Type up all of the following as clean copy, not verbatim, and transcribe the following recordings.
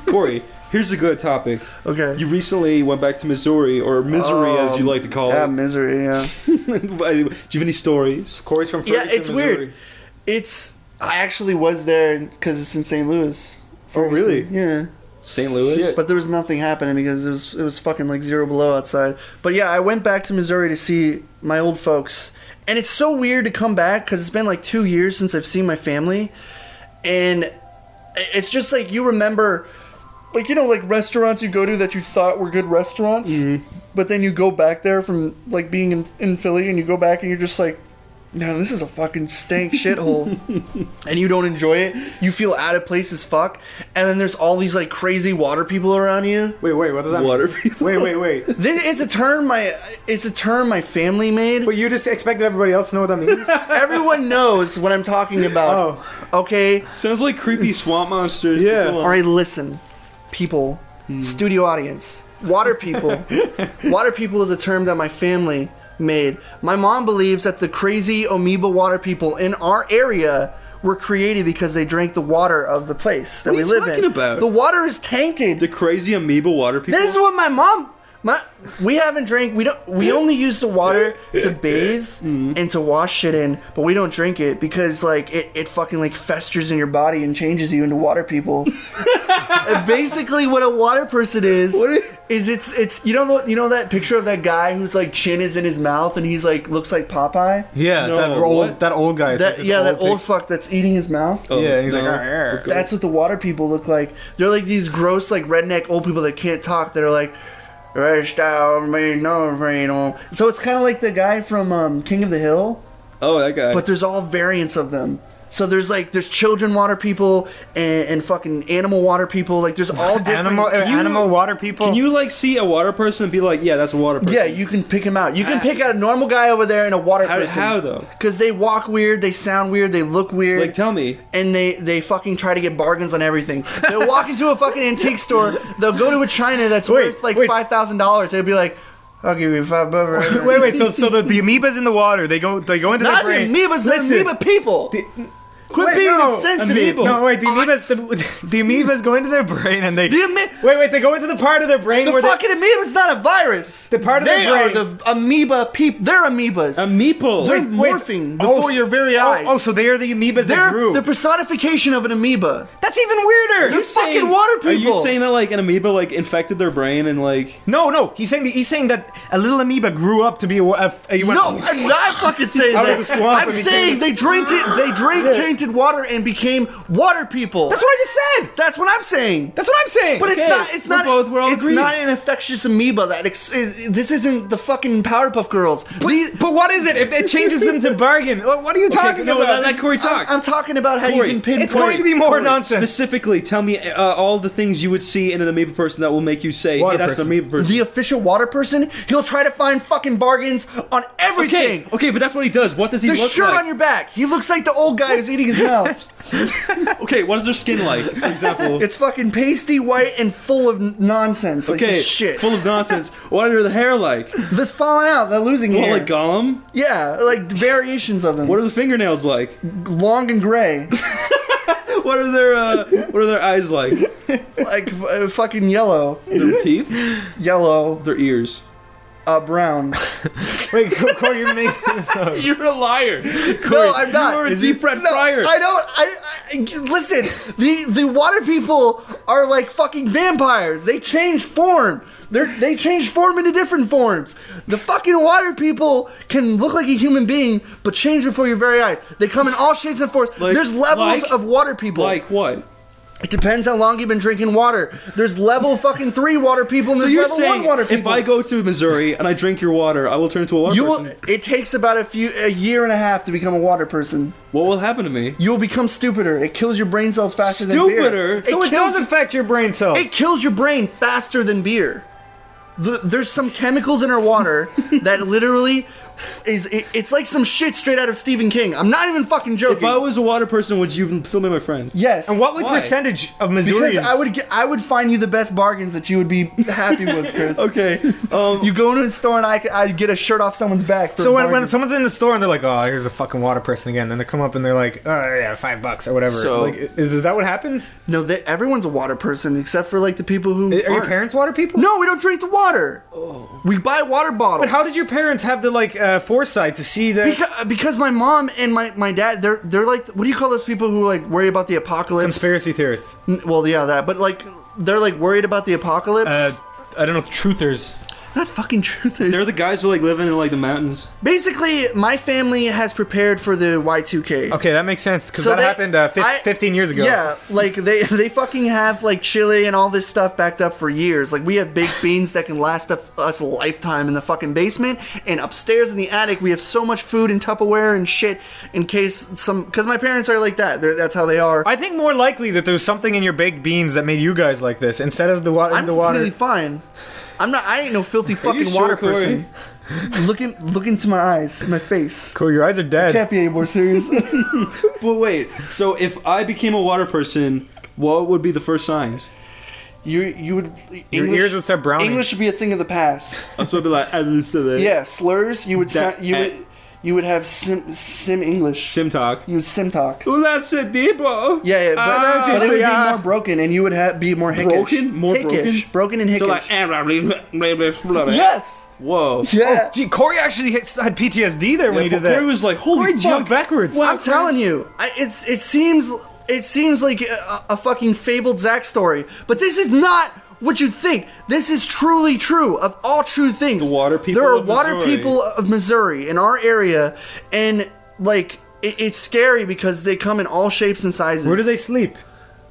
Cory, here's a good topic. Okay. You recently went back to Missouri, or Misery as you like to call it. Yeah, Misery, yeah. Do you have any stories? Cory's from Ferguson, Yeah, it's Missouri. weird. I actually was there because it's in St. Louis. Oh, really? Yeah. St. Louis? But there was nothing happening because it was fucking like 0 below outside. But yeah, I went back to Missouri to see my old folks. And it's so weird to come back because it's been like 2 years since I've seen my family. And it's just like you remember, like, you know, like restaurants you go to that you thought were good restaurants. Mm-hmm. But then you go back there from like being in Philly and you go back and you're just like, no, this is a fucking stank shithole. And you don't enjoy it. You feel out of place as fuck. And then there's all these like crazy water people around you. Wait, what does that Water mean? people? Wait. It's a term my family made. But you just expected everybody else to know what that means? Everyone knows what I'm talking about. Oh. Okay? Sounds like creepy swamp monsters. Yeah. Go on. Alright, listen. People. Studio audience. Water people. Water people is a term that my family made. My mom believes that the crazy amoeba water people in our area were created because they drank the water of the place that we live in. What are you talking about? The water is tainted. The crazy amoeba water people? This is what my mom... we haven't drank... We only use the water to bathe and to wash shit in, but we don't drink it because, like, it fucking, like, festers in your body and changes you into water people. And basically what a water person is it's you know that picture of that guy whose, like, chin is in his mouth and he's, like, looks like Popeye? Yeah, No, that old guy. That old fuck that's eating his mouth? Oh, yeah, he's no. like, "Arr." That's what the water people look like. They're like these gross, like, redneck old people that can't talk that are like, so it's kind of like the guy from King of the Hill, Oh, that guy. but there's all variants of them. So there's children water people and fucking animal water people. Like there's all different animal water people. Can you, like, see a water person and be like, yeah, that's a water person? Yeah, you can pick them out. You can pick out a normal guy over there and a water person. How though? Because they walk weird, they sound weird, they look weird. Like, tell me. And they fucking try to get bargains on everything. They'll walk into a fucking antique store. They'll go to a china that's worth like $5,000. They'll be like, I'll give you $5. Wait. So the amoebas in the water, they go into their Not brain. the amoebas, the amoeba people. Quit being insensitive. No, wait. The amoebas go into their brain and they. They go into the part of their brain The where fucking amoeba's not a virus. The part of they their brain. are the amoeba people. They're amoebas. A meeple. They're morphing before your very eyes. Oh, so they are the amoebas that They're grew. the personification of an amoeba. That's even weirder. They're fucking water people. Are you saying that, like, an amoeba, like, infected their brain and, like... No. He's saying that a little amoeba grew up to be No, I'm not fucking saying Out of that. the swamp I'm and saying they drank tainted water and became water people. That's what I just said. That's what I'm saying. That's what I'm saying. But we're all it's agreed. not an infectious amoeba. This isn't the fucking Powerpuff Girls. But what is it? It changes them to bargain. What are you talking about? Let Cory talk. I'm talking about how Cory, you can pinpoint. It's going to be more Cory, nonsense. Specifically, tell me all the things you would see in an amoeba person that will make you say, Water hey, that's person. an amoeba person. The official water person, he'll try to find fucking bargains on everything. Okay, but that's what he does. What does he The look shirt like? on your back. He looks like the old guy who's eating his mouth. Okay, what is their skin like, for example? It's fucking pasty white and full of nonsense. Like okay, just shit. full of nonsense. What are the hair like? This falling out. They're losing What, hair. like Gollum? Yeah, like variations of them. What are the fingernails like? Long and gray. What are their eyes like? Like fucking yellow. Their teeth? Yellow. Their ears? Brown. Wait, Cory, you're making this up. You're a liar. Cory, No, I'm not. You are a Is deep fried fryer. I don't. I listen. The water people are like fucking vampires. They change form. They change form into different forms. The fucking water people can look like a human being, but change before your very eyes. They come in all shapes and forms. There's levels of water people. Like what? It depends how long you've been drinking water. There's level fucking 3 water people and So there's you're level saying 1 water people. if I go to Missouri and I drink your water, I will turn into a water person? It takes about a year and a half to become a water person. What will happen to me? You will become stupider. It kills your brain cells faster than beer. Stupider? So it does affect your brain cells. It kills your brain faster than beer. There's some chemicals in our water that literally, it's like some shit straight out of Stephen King. I'm not even fucking joking. If I was a water person, would you still be my friend? Yes. And what Why? percentage of Missourians? Because I would find you the best bargains that you would be happy with, Chris. Okay. You go into a store and I'd get a shirt off someone's back. For So a when bargain. someone's in the store and they're like, "Oh, here's a fucking water person again," then they come up and they're like, "Oh yeah, $5 or whatever." So- like, is that what happens? No, everyone's a water person except for like the people who Are your aren't. parents water people? No, we don't drink the water. Oh. We buy water bottles. But how did your parents have the foresight to see that? Because my mom and my dad, they're like, what do you call those people who like worry about the apocalypse? Conspiracy theorists. Well, yeah, that. But like, they're like worried about the apocalypse. I don't know, truthers. Not fucking truthers. They're the guys who like live in like the mountains. Basically, my family has prepared for the Y2K. Okay, that makes sense because So that they- happened 15 years ago. Yeah, like they fucking have like chili and all this stuff backed up for years. Like we have baked beans that can last us a lifetime in the fucking basement, and upstairs in the attic we have so much food in Tupperware and shit in case because my parents are like that. That's how they are. I think more likely that there's something in your baked beans that made you guys like this instead of the water. I'm the water. completely fine. I ain't no filthy you fucking sure, water Cory? person. Look into my eyes, my face. Cool, your eyes are dead. Can't be any more serious. But wait, so if I became a water person, what would be the first signs? You would Your ears would start browning. English should be a thing of the past. That's what I'd be like. I listen to that. Yeah, slurs. You would That- you would have sim English. Sim talk. You would sim talk. Oh, that's it, Debo. Yeah, but it would be yeah. more broken, and you would be more hickish. Broken? More hickish. Broken and hickish. So like, Yes. whoa. Yeah. Gee, Cory actually had PTSD there when he did that. Cory was like, holy Cory fuck. jumped backwards. Wow, I'm telling you, it seems like a fucking fabled Zack story, but this is not what you think. This is truly true of all true things. The water people There are of water Missouri. people of Missouri in our area, and like it's scary because they come in all shapes and sizes. Where do they sleep?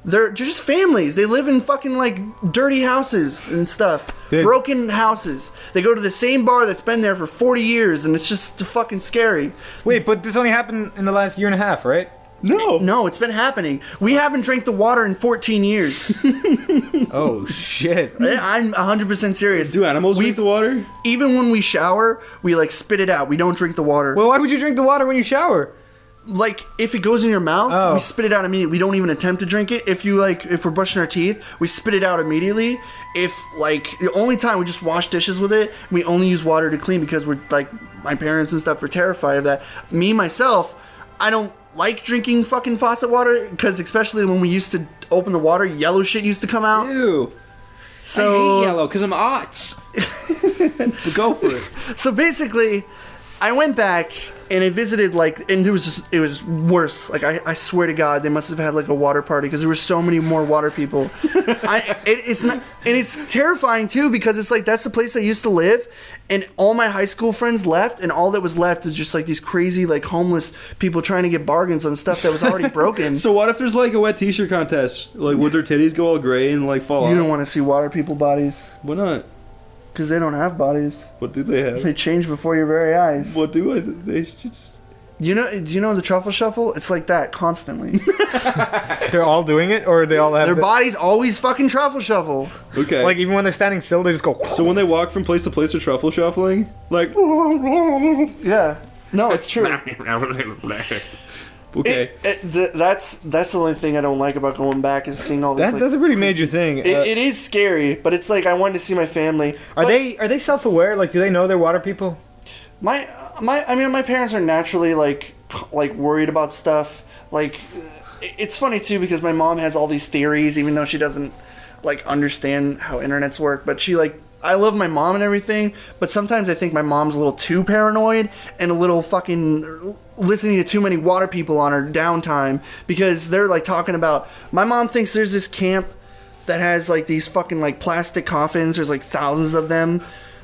They're just families. They live in fucking like dirty houses and stuff. Dude. Broken houses. They go to the same bar that's been there for 40 years, and it's just fucking scary. Wait, but this only happened in the last year and a half, right? No. No, it's been happening. We haven't drank the water in 14 years. Oh shit. I'm 100% serious. Do animals drink the water? Even when we shower, we like spit it out. We don't drink the water. Well, why would you drink the water when you shower? Like if it goes in your mouth, Oh. we spit it out immediately. We don't even attempt to drink it. If we're brushing our teeth, we spit it out immediately. If like the only time we just wash dishes with it, we only use water to clean because we're like my parents and stuff are terrified of that. Me myself, I don't like drinking fucking faucet water because especially when we used to open the water, yellow shit used to come out. Ew. So I hate yellow because I'm odds. But go for it. So basically, I went back and I visited and it was worse. Like I swear to God, they must have had like a water party because there were so many more water people. It's not, and it's terrifying too because it's like that's the place I used to live, and all my high school friends left, and all that was left is just like these crazy like homeless people trying to get bargains on stuff that was already broken. So what if there's like a wet t-shirt contest? Like would their titties go all gray and like fall You off? don't want to see water people bodies Why not? because they don't have bodies. What do they have? They change before your very eyes. What do I? They just. Do you know the truffle shuffle? It's like that constantly. They're all doing it, or they all have Their bodies always fucking truffle shuffle. Okay. like even when they're standing still, they just go. so when they walk from place to place for truffle shuffling, like. Yeah. No, it's true. Okay. That's the only thing I don't like about going back is seeing all this. That, that's a pretty major thing. it is scary, but it's like I wanted to see my family. Are But they self-aware? Like, do they know they're water people? my parents are naturally like worried about stuff. Like it's funny too because my mom has all these theories, even though she doesn't like understand how internets work. But she like. I love my mom and everything, but sometimes I think my mom's a little too paranoid and a little fucking listening to too many water people on her downtime because they're like talking about. My mom thinks there's this camp that has like these fucking like plastic coffins. There's like thousands of them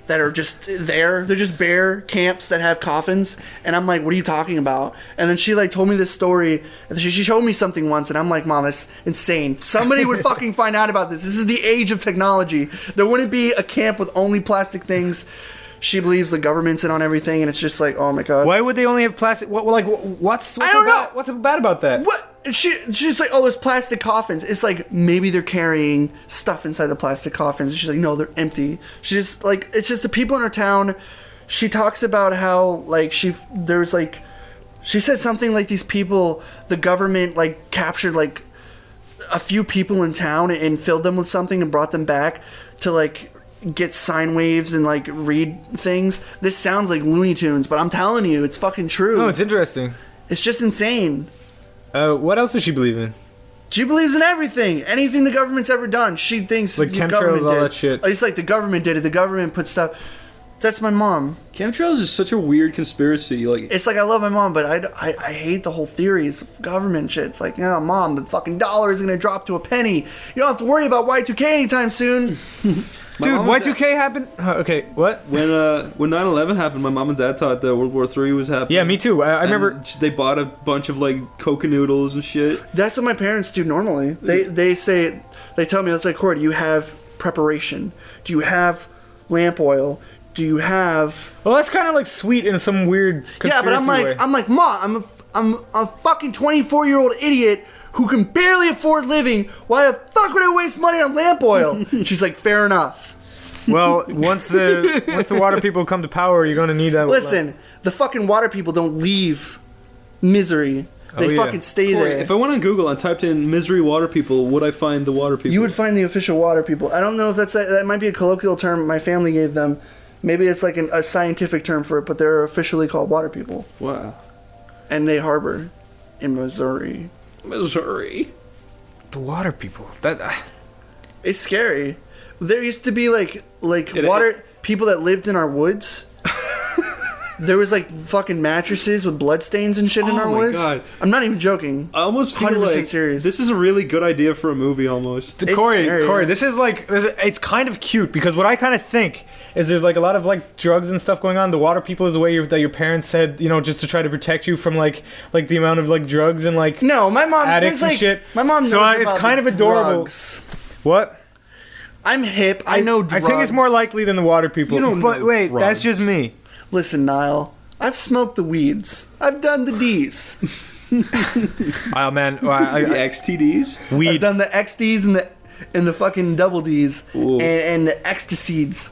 that are just there. They're just bare camps that have coffins. And I'm like, what are you talking about? And then she like told me this story. And she showed me something once. And I'm like, Mom, that's insane. Somebody would fucking find out about this. This is the age of technology. There wouldn't be a camp with only plastic things. She believes the government's in on everything. And it's just like, oh my God. Why would they only have plastic? What's I don't know. What's bad about that? What? She's like, oh, there's plastic coffins. It's like maybe they're carrying stuff inside the plastic coffins. She's like, no, they're empty. She's just like, it's just the people in her town. she talks about how like she said something like these people, the government like captured like a few people in town and filled them with something and brought them back to like get sine waves and like read things. This sounds like Looney Tunes, but I'm telling you, it's fucking true. No, it's interesting. It's just insane. What else does she believe in? She believes in everything. Anything the government's ever done, she thinks like the chemtrails, government all did. that shit. It's like the government did it. The government put stuff. That's my mom. Chemtrails is such a weird conspiracy. Like, It's like I love my mom, but I hate the whole theories of government shit. It's like, yeah, mom, the fucking dollar is gonna drop to a penny. You don't have to worry about Y2K anytime soon. Dude, Y2K happened? Okay, what? when 9/11 happened, my mom and dad thought that World War III was happening. Yeah, me too. I And remember. they bought a bunch of like Coca noodles and shit. That's what my parents do normally. They tell me, it's like, Cory, do you have preparation? Do you have lamp oil? Do you have... Well, that's kind of like sweet in some weird conspiracy Yeah, but way. I'm like, Mom, I'm a fucking 24-year-old idiot who can barely afford living. Why the fuck would I waste money on lamp oil? She's like, fair enough. Well, once the water people come to power, you're gonna need that. Listen, the fucking water people don't leave misery. They fucking stay Cory, there. if I went on Google and typed in "misery water people," would I find the water people? You would find the official water people. I don't know if that might be a colloquial term my family gave them. Maybe it's like a scientific term for it, but they're officially called water people. Wow. And they harbor in Missouri. Missouri. The water people. That. It's scary. There used to be like water people that lived in our woods. There was like fucking mattresses with bloodstains and shit in our woods. God. I'm not even joking. I almost feel 100% like serious. this is a really good idea for a movie almost. It's Cory, scary. this is like it's kind of cute because what I kind of think is there's like a lot of like drugs and stuff going on. The water people is the way that your parents said, you know, just to try to protect you from like the amount of like drugs and like No, my mom addicts there's, and shit. My mom knows So about it's kind of the adorable. drugs. What? I'm hip. I know drugs. I think it's more likely than the water people. You don't but know wait, drugs. that's just me. Listen, Niall. I've smoked the weeds. I've done the D's. Oh man, The XTDs. I've weed. done the XDs and the fucking double D's Ooh. and the ecstasies.